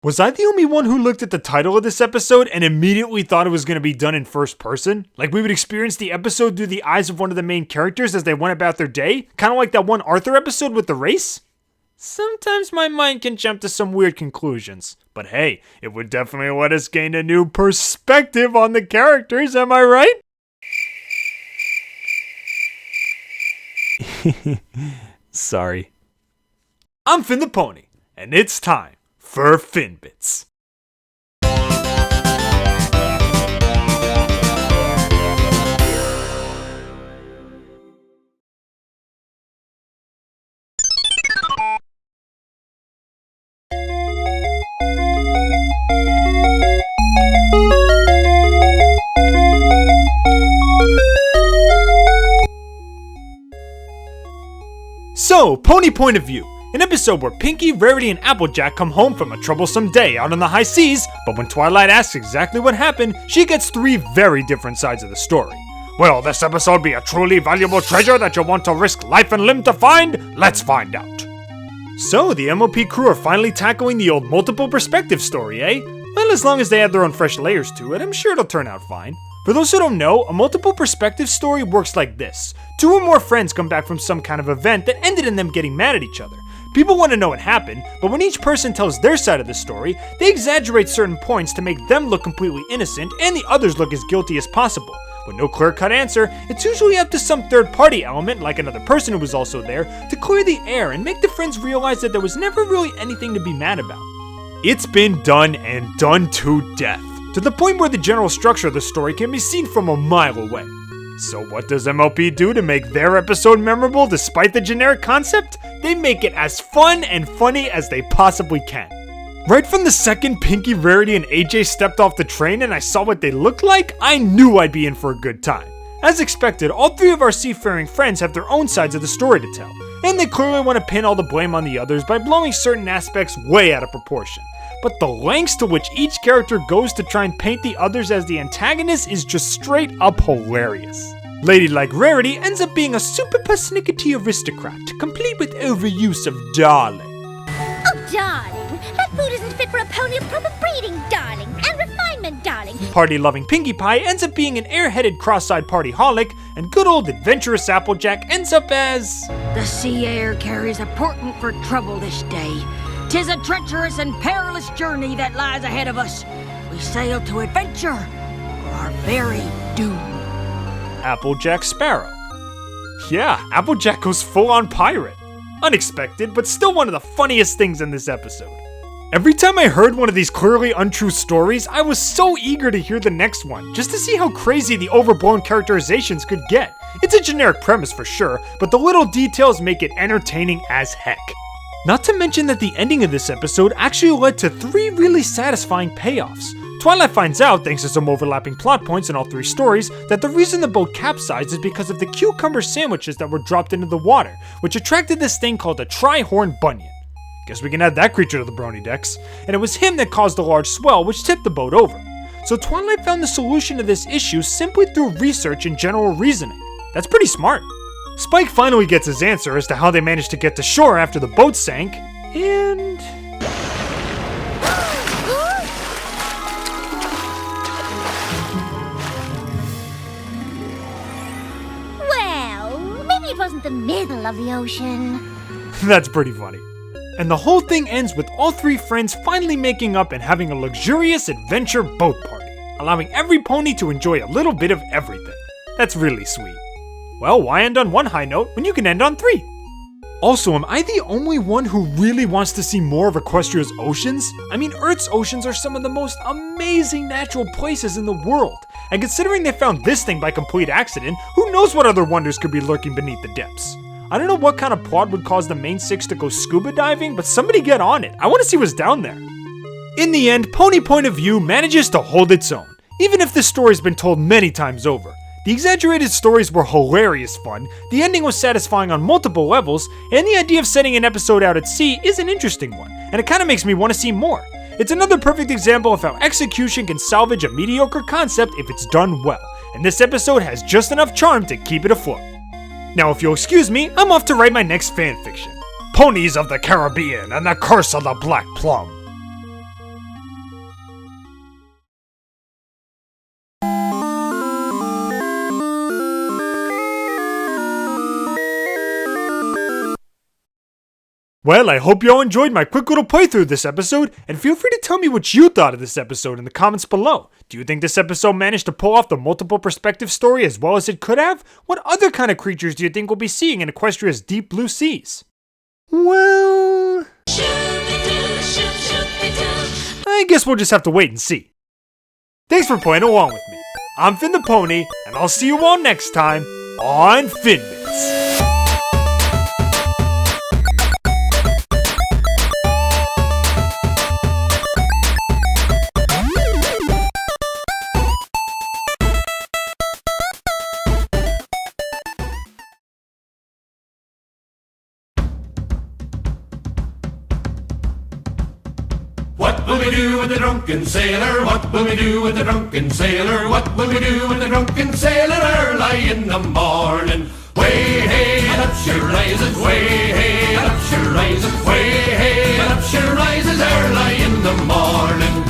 Was I the only one who looked at the title of this episode and immediately thought it was going to be done in first person? Like we would experience the episode through the eyes of one of the main characters as they went about their day? Kind of like that one Arthur episode with the race? Sometimes my mind can jump to some weird conclusions. But hey, it would definitely let us gain a new perspective on the characters, am I right? Sorry. I'm Finn the Pony, and it's time for Finbits. So, Pony Point of View. An episode where Pinkie, Rarity, and Applejack come home from a troublesome day out on the high seas, but when Twilight asks exactly what happened, she gets three very different sides of the story. Will this episode be a truly valuable treasure that you'll want to risk life and limb to find? Let's find out. So, the MOP crew are finally tackling the old multiple perspective story, eh? Well, as long as they add their own fresh layers to it, I'm sure it'll turn out fine. For those who don't know, a multiple perspective story works like this. Two or more friends come back from some kind of event that ended in them getting mad at each other. People want to know what happened, but when each person tells their side of the story, they exaggerate certain points to make them look completely innocent and the others look as guilty as possible. With no clear-cut answer, it's usually up to some third-party element, like another person who was also there, to clear the air and make the friends realize that there was never really anything to be mad about. It's been done and done to death, to the point where the general structure of the story can be seen from a mile away. So what does MLP do to make their episode memorable despite the generic concept? They make it as fun and funny as they possibly can. Right from the second Pinkie, Rarity, and AJ stepped off the train and I saw what they looked like, I knew I'd be in for a good time. As expected, all three of our seafaring friends have their own sides of the story to tell, and they clearly want to pin all the blame on the others by blowing certain aspects way out of proportion. But the lengths to which each character goes to try and paint the others as the antagonist is just straight up hilarious. Ladylike Rarity ends up being a super persnickety aristocrat, complete with overuse of darling. Oh, darling, that food isn't fit for a pony of proper breeding, darling, and refinement, darling. Party-loving Pinkie Pie ends up being an airheaded cross-eyed partyholic, and good old adventurous Applejack ends up as... The sea air carries a portent for trouble this day. 'Tis a treacherous and perilous journey that lies ahead of us. We sail to adventure, or our very doom. Applejack Sparrow. Yeah, Applejack goes full-on pirate. Unexpected, but still one of the funniest things in this episode. Every time I heard one of these clearly untrue stories, I was so eager to hear the next one, just to see how crazy the overblown characterizations could get. It's a generic premise for sure, but the little details make it entertaining as heck. Not to mention that the ending of this episode actually led to three really satisfying payoffs. Twilight finds out, thanks to some overlapping plot points in all three stories, that the reason the boat capsized is because of the cucumber sandwiches that were dropped into the water, which attracted this thing called a tri-horned bunyan. Guess we can add that creature to the brony decks. And it was him that caused the large swell which tipped the boat over. So Twilight found the solution to this issue simply through research and general reasoning. That's pretty smart. Spike finally gets his answer as to how they managed to get to shore after the boat sank, and... Well, maybe it wasn't the middle of the ocean. That's pretty funny. And the whole thing ends with all three friends finally making up and having a luxurious adventure boat party, allowing every pony to enjoy a little bit of everything. That's really sweet. Well, why end on one high note when you can end on three? Also, am I the only one who really wants to see more of Equestria's oceans? I mean, Earth's oceans are some of the most amazing natural places in the world. And considering they found this thing by complete accident, who knows what other wonders could be lurking beneath the depths? I don't know what kind of plot would cause the main six to go scuba diving, but somebody get on it. I want to see what's down there. In the end, Pony Point of View manages to hold its own, even if this story's been told many times over. The exaggerated stories were hilarious fun, the ending was satisfying on multiple levels, and the idea of setting an episode out at sea is an interesting one, and it kinda makes me want to see more. It's another perfect example of how execution can salvage a mediocre concept if it's done well, and this episode has just enough charm to keep it afloat. Now if you'll excuse me, I'm off to write my next fanfiction. Ponies of the Caribbean and the Curse of the Black Plum. Well, I hope you all enjoyed my quick little playthrough of this episode, and feel free to tell me what you thought of this episode in the comments below. Do you think this episode managed to pull off the multiple perspective story as well as it could have? What other kind of creatures do you think we'll be seeing in Equestria's deep blue seas? Well, I guess we'll just have to wait and see. Thanks for playing along with me. I'm Finn the Pony, and I'll see you all next time on Finmits. What will we do with the drunken sailor? What will we do with the drunken sailor? What will we do with the drunken sailor early in the morning? Way hey, and up she rises, way hey, and up she rises.